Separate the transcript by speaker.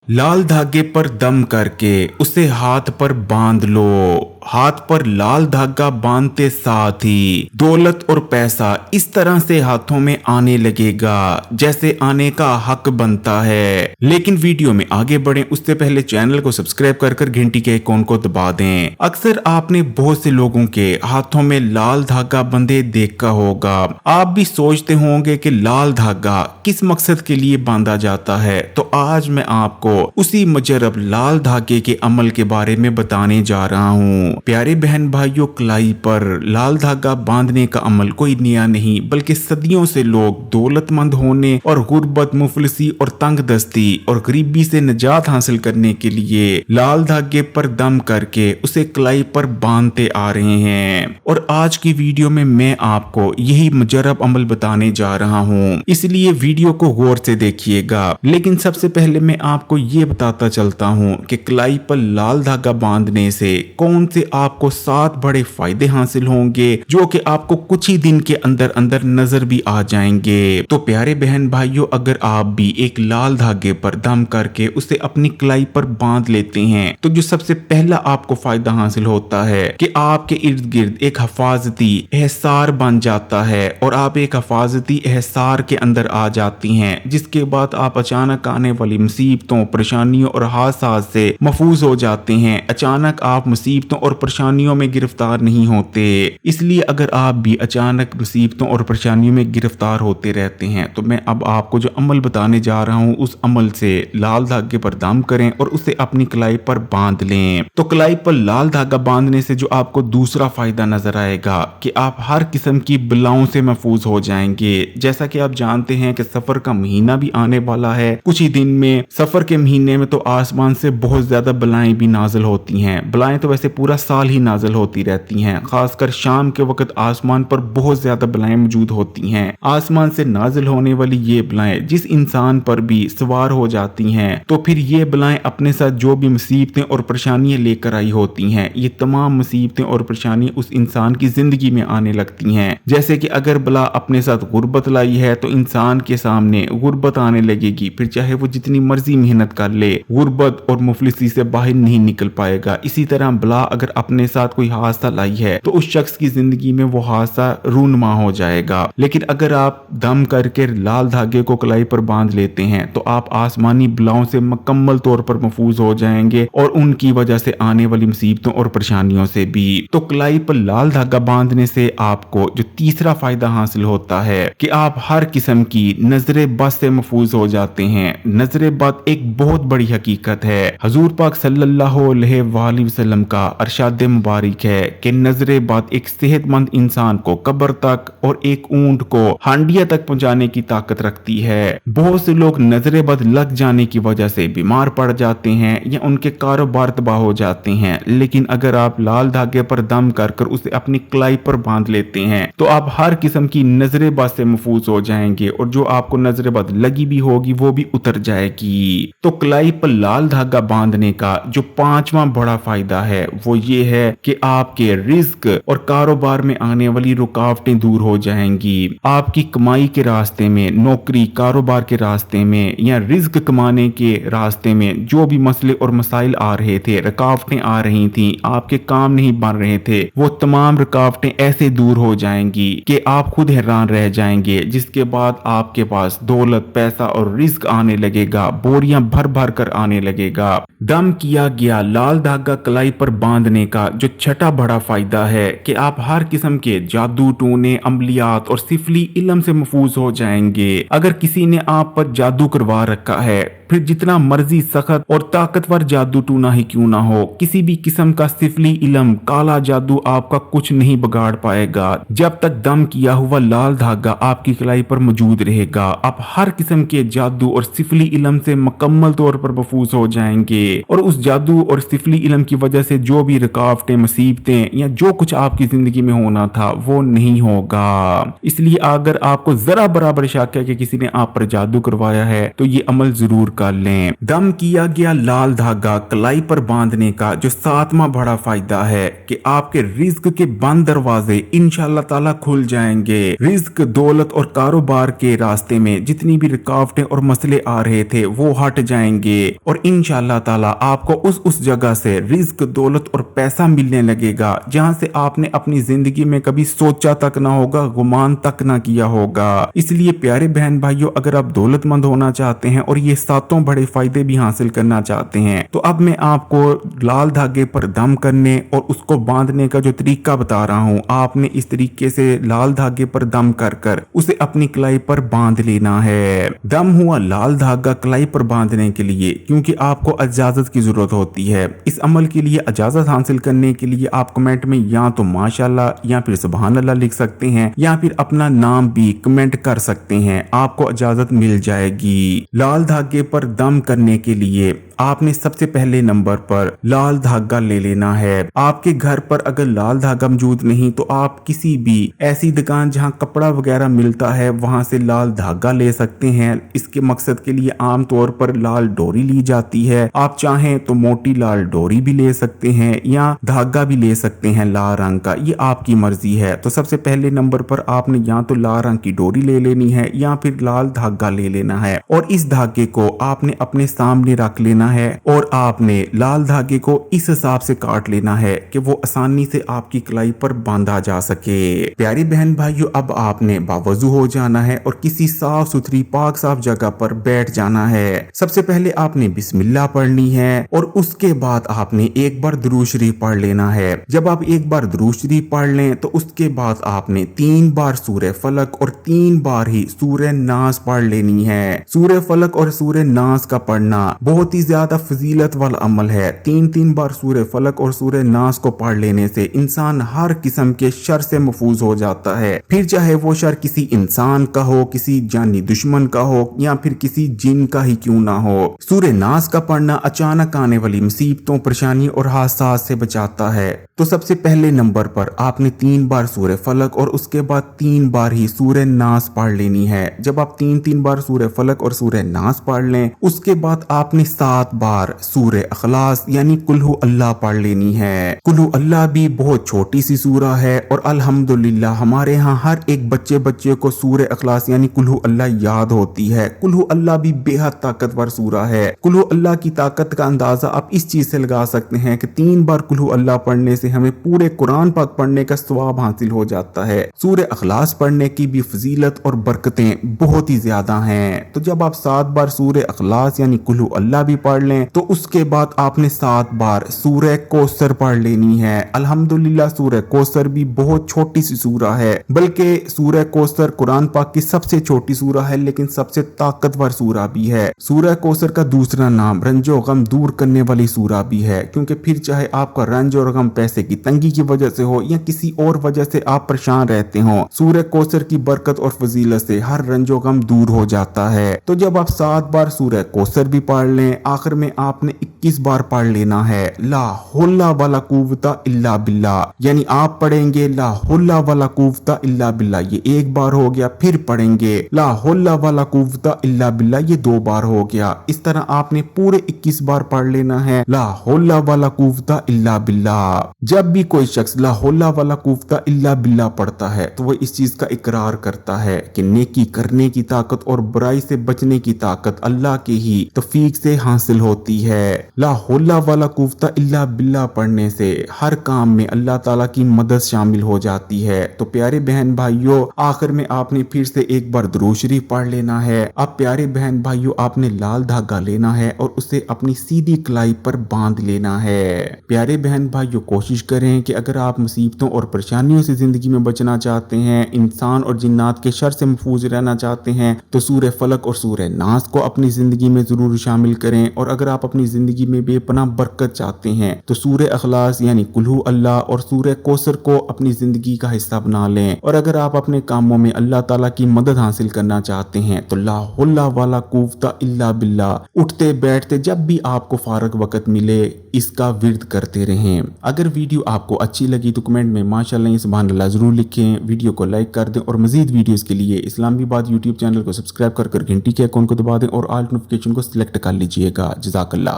Speaker 1: लाल धागे पर दम करके उसे हाथ पर बांध लो। हाथ पर लाल धागा बांधते साथ ही दौलत और पैसा इस तरह से हाथों में आने लगेगा जैसे आने का हक बनता है। लेकिन वीडियो में आगे बढ़े उससे पहले चैनल को सब्सक्राइब कर घंटी के आइकॉन को दबा दें। अक्सर आपने बहुत से लोगों के हाथों में लाल धागा बंधे देखा होगा। आप भी सोचते होंगे कि लाल धागा किस मकसद के लिए बांधा जाता है। तो आज मैं आपको उसी मुजरब लाल धागे के अमल के बारे में बताने जा रहा हूँ। प्यारे बहन भाइयों, कलाई पर लाल धागा बांधने का अमल कोई नया नहीं बल्कि सदियों से लोग दौलतमंद होने और गुर्बत, मुफलिसी और तंगदस्ती और गरीबी से निजात हासिल करने के लिए लाल धागे पर दम करके उसे कलाई पर बांधते आ रहे हैं। और आज की वीडियो में मैं आपको यही मुजरब अमल बताने जा रहा हूँ, इसलिए वीडियो को गौर से देखिएगा। लेकिन सबसे पहले मैं आपको ये बताता चलता हूँ कि कलाई पर लाल धागा बांधने से कौन से आपको 7 बड़े फायदे हासिल होंगे जो कि आपको कुछ ही दिन के अंदर अंदर नजर भी आ जाएंगे। तो प्यारे बहन भाइयों, अगर आप भी एक लाल धागे पर दम करके उसे अपनी कलाई पर बांध लेते हैं तो जो सबसे पहला आपको फायदा हासिल होता है कि आपके इर्द गिर्द एक हिफाजती एहसार बन जाता है और आप एक हिफाजती एहसार के अंदर आ जाती हैं, जिसके बाद आप अचानक आने वाली मुसीबतों, परेशानियों और हादसात से महफूज हो जाते हैं। अचानक आप मुसीबतों और परेशानियों में गिरफ्तार नहीं होते। इसलिए अगर आप भी अचानक मुसीबतों और परेशानियों में गिरफ्तार होते रहते हैं तो मैं अब आपको जो अमल बताने जा रहा हूं उस अमल से लाल धागे पर दम करें और उसे अपनी कलाई पर बांध लें। तो कलाई पर लाल धागा बांधने से जो आपको दूसरा फायदा नजर आएगा कि आप हर किस्म की बलाओं से महफूज हो जाएंगे। जैसा कि आप जानते हैं कि सफर का महीना भी आने वाला है कुछ ही दिन में। सफर के महीने में तो आसमान से बहुत ज्यादा बलाएं भी नाजिल होती हैं। बलाएं तो वैसे पूरा साल ही नाजिल होती रहती हैं, खासकर शाम के वक्त आसमान पर बहुत ज्यादा बलाएं मौजूद होती हैं। आसमान से नाजिल होने वाली ये बलाएं जिस इंसान पर भी सवार हो जाती हैं तो फिर ये बलाएं अपने साथ जो भी मुसीबतें और परेशानियां लेकर आई होती हैं, ये तमाम मुसीबतें और परेशानियां उस इंसान की जिंदगी में आने लगती हैं। जैसे कि अगर बला अपने साथ गुर्बत लाई है तो इंसान के सामने गुर्बत आने लगेगी, फिर चाहे वो जितनी मर्जी मेहनत कर ले गुर्बत और मुफलिसी से बाहर नहीं निकल पाएगा। इसी तरह बला अगर अपने साथ कोई हादसा लाई है तो उस शख्स की जिंदगी में वो हादसा रूनुमा हो जाएगा। लेकिन अगर आप दम करके लाल धागे को कलाई पर बांध लेते हैं तो आप आसमानी बलाओं से मुकम्मल तौर पर महफूज हो जाएंगे और उनकी वजह से आने वाली मुसीबतों और परेशानियों से भी। तो कलाई पर लाल धागा बांधने से आपको जो तीसरा फायदा हासिल होता है कि आप हर किस्म की नजरे बद से महफूज हो जाते हैं। नजरे बद एक बहुत बड़ी हकीकत है। हुजूर पाक सल्लल्लाहु अलैहि वसल्लम का अरशाद मुबारक है कि नजरे बद एक सेहतमंद इंसान को कब्र तक और एक ऊंट को हांडिया तक पहुंचाने की ताकत रखती है। बहुत से लोग नजरे बद लग जाने की वजह से बीमार पड़ जाते हैं या उनके कारोबार तबाह हो जाते हैं। लेकिन अगर आप लाल धागे पर दम कर उसे अपनी कलाई पर बांध लेते हैं तो आप हर किस्म की नजरे बद से महफूज हो जाएंगे और जो आपको नजरे बद लगी भी होगी वो भी उतर जाएगी। तो कलाई पर लाल धागा बांधने का जो 5वां बड़ा फायदा है वो ये है कि आपके रिस्क और कारोबार में आने वाली रुकावटें दूर हो जाएंगी। आपकी कमाई के रास्ते में, नौकरी कारोबार के रास्ते में या रिस्क कमाने के रास्ते में जो भी मसले और मसाइल आ रहे थे, रुकावटें आ रही थी, आपके काम नहीं बन रहे थे, वो तमाम रुकावटें ऐसे दूर हो जाएंगी कि आप खुद हैरान रह जाएंगे। जिसके बाद आपके पास दौलत, पैसा और रिस्क आने लगेगा, बोरियां भर भर कर आने लगेगा। दम किया गया लाल धागा कलाई पर बांधने का जो छठा बड़ा फायदा है कि आप हर किस्म के जादू, टोने, अमलियात और सिफली इल्म से महफूज हो जाएंगे। अगर किसी ने आप पर जादू करवा रखा है, फिर जितना मर्जी सख्त और ताकतवर जादू टूना ही क्यों ना हो, किसी भी किस्म का सिफली इल्म, काला जादू आपका कुछ नहीं बिगाड़ पाएगा जब तक दम किया हुआ लाल धागा आपकी कलाई पर मौजूद रहेगा। आप हर किस्म के जादू और सिफली इल्म से मुकम्मल तौर पर महफूज हो जाएंगे और उस जादू और सिफली इल्म की वजह से जो भी रुकावटें, मुसीबतें या जो कुछ आपकी जिंदगी में होना था वो नहीं होगा। इसलिए अगर आपको जरा बराबर शक है कि किसी ने आप पर जादू करवाया है तो ये अमल जरूर कर लें। दम किया गया लाल धागा कलाई पर बांधने का जो 7वां बड़ा फायदा है कि आपके रिज्क के बंद दरवाजे इंशाअल्लाह ताला खुल जाएंगे। रिज्क, दौलत और कारोबार के रास्ते में जितनी भी रुकावटें और मसले आ रहे थे वो हट जाएंगे और इंशाअल्लाह ताला आपको उस जगह से रिज्क, दौलत और पैसा मिलने लगेगा जहां से आपने अपनी जिंदगी में कभी सोचा तक ना होगा, गुमान तक ना किया होगा। इसलिए प्यारे बहन भाइयों, अगर आप दौलतमंद होना चाहते हैं और ये सातों बड़े फायदे भी हासिल करना चाहते हैं तो अब मैं आपको लाल धागे पर दम करने और उसको बांधने का जो तरीका बता रहा हूँ, आपने इस तरीके से लाल धागे पर दम कर कर उसे अपनी कलाई पर बांध लेना है। दम हुआ लाल धागा कलाई पर बांधने के लिए, क्योंकि आपको इजाजत की जरूरत होती है। इस अमल के लिए इजाजत हासिल करने के लिए आप कमेंट में या तो माशाल्लाह या फिर सुभान अल्लाह लिख सकते हैं या फिर अपना नाम भी कमेंट कर सकते हैं, आपको इजाजत मिल जाएगी। लाल धागे पर दम करने के लिए आपने सबसे पहले नंबर पर लाल धागा ले लेना है। आपके घर पर अगर लाल धागा मौजूद नहीं तो आप किसी भी ऐसी दुकान जहां कपड़ा वगैरह मिलता है वहां से लाल धागा ले सकते हैं। इसके मकसद के लिए आम तौर पर लाल डोरी ली जाती है। आप चाहें तो मोटी लाल डोरी भी ले सकते हैं या धागा भी ले सकते हैं लाल रंग का, ये आपकी मर्जी है। तो सबसे पहले नंबर पर आपने या तो लाल रंग की डोरी ले लेनी है या फिर लाल धागा ले लेना है और इस धागे को आपने अपने सामने रख लेना है और आपने लाल धागे को इस हिसाब से काट लेना है कि वो आसानी से आपकी कलाई पर बांधा जा सके। प्यारी बहन भाइयों, अब आपने बावजू हो जाना है और किसी साफ सुथरी पाक साफ जगह पर बैठ जाना है। सबसे पहले आपने बिस्मिल्लाह पढ़नी है और उसके बाद आपने एक बार दुरूद शरीफ पढ़ लेना है। जब आप एक बार दुरूद शरीफ पढ़ लें तो उसके बाद आपने 3 बार सूरह फलक और 3 बार ही सूरह नास पढ़ लेनी है। सूरह फलक और सूरह नास का पढ़ना बहुत ही ज्यादा फजीलत वाला अमल है। 3 बार सूरह फलक और सूरह नास को पढ़ लेने से इंसान हर किस्म के शर से महफूज हो जाता है, फिर चाहे वो शर किसी इंसान का हो, किसी जानी दुश्मन का हो या फिर किसी जिन का ही क्यों ना हो। सूरह नास का पढ़ना अचानक आने वाली मुसीबतों, परेशानी और हादसात से बचाता है। तो सबसे पहले नंबर पर आपने 3 बार सूरह फलक और उसके बाद 3 बार ही सूरह नास पढ़ लेनी है। जब आप 3 बार सूरह फलक और सूरह नास पढ़ लें उसके बाद आपने 7 बार सूरह अखलास यानी कुल हु अल्लाह पढ़ लेनी है। कुल हु अल्लाह भी बहुत छोटी सी सूरह है और अल्हम्दुलिल्लाह हमारे यहाँ हर एक बच्चे को सूरह अखलास यानी कुल हु अल्लाह याद होती है। कुल हु अल्लाह भी बेहद ताकतवर सूरह है। कुल हु अल्लाह की ताकत का अंदाजा आप इस चीज से लगा सकते हैं कि 3 बार कुल हु अल्लाह पढ़ने से हमें पूरे कुरान पाक पढ़ने का सवाब हासिल हो जाता है। सूरह अखलास पढ़ने की भी फजीलत और बरकतें बहुत ही ज्यादा हैं। तो जब आप 7 बार सूरह अखलास यानी कुल हु अल्लाह भी पढ़ लें तो उसके बाद आपने 7 बार सूरह कौसर पढ़ लेनी है। अल्हम्दुलिल्लाह सूरह कौसर भी बहुत छोटी सी सूरह है, बल्कि सूरह कौसर कुरान पाक की सबसे छोटी सूरह है लेकिन सबसे ताकतवर सूरह भी है। सूरह कौसर का दूसरा नाम रंजो गम दूर करने वाली सूरह भी है, क्योंकि फिर चाहे आपका रंज और गम पैसे की तंगी की वजह से हो या किसी और वजह से आप परेशान रहते हो, सूरह कौसर की बरकत और फजीलत से हर रंजो गम दूर हो जाता है। तो जब आप 7 बार सूरह कौसर भी पढ़ लें, आखिर में आपने 21 बार पढ़ लेना है ला हौला वाला कुव्वता इल्ला बिल्लाह, यानी आप पढ़ेंगे ला हौला वाला कुव्वता इल्ला बिल्लाह, ये 1 बार हो गया। फिर पढ़ेंगे ला हौला वाला कुव्वता इल्ला बिल्लाह, ये 2 बार हो गया। इस तरह आपने पूरे 21 बार पढ़ लेना है ला हौला वाला कुव्वता इल्ला बिल्लाह। जब भी कोई शख्स ला हौला वाला कुव्वता इल्ला बिल्लाह पढ़ता है तो वो इस चीज का इकरार करता है कि नेकी करने की ताकत और बुराई से बचने की ताकत अल्लाह के ही तौफीक से हासिल होती है। ला हौला वाला कुव्वता इल्ला बिल्लाह पढ़ने से हर काम में अल्लाह ताला की मदद शामिल हो जाती है। तो प्यारे बहन भाइयों, आखिर में आपने फिर से एक बार दुरूद शरीफ पढ़ लेना है। अब प्यारे बहन भाइयों, आपने लाल धागा लेना है और उसे अपनी सीधी कलाई पर बांध लेना है। प्यारे बहन भाइयों, कोशिश करें कि अगर आप मुसीबतों और परेशानियों से जिंदगी में बचना चाहते हैं, इंसान और जिन्नात के शर से महफूज रहना चाहते हैं, तो सूरह फलक और सूरह नास को अपनी जिंदगी में जरूर शामिल करें। और अगर आप अपनी जिंदगी में बेपनाह बरकत चाहते हैं तो सूरह अखलास यानी कुल हु अल्लाह और सूरह कौसर को अपनी जिंदगी का हिस्सा बना लें। और अगर आप अपने कामों में अल्लाह ताला की मदद हासिल करना चाहते हैं तो ला हौला वाला कुव्वता इल्ला बिल्लाह उठते बैठते जब भी आपको फारग वक्त मिले इसका विर्द करते रहें। अगर वीडियो आपको अच्छी लगी तो कमेंट में माशाअल्लाह सुभान अल्लाह जरूर लिखें, वीडियो को लाइक कर दें और मजीद वीडियोस के लिए इस्लामी बात यूट्यूब चैनल को सब्सक्राइब कर घंटी के आइकॉन को दबा दें और ऑल नोटिफिकेशन को सिलेक्ट कर लीजिएगा। जज़ाकल्लाह।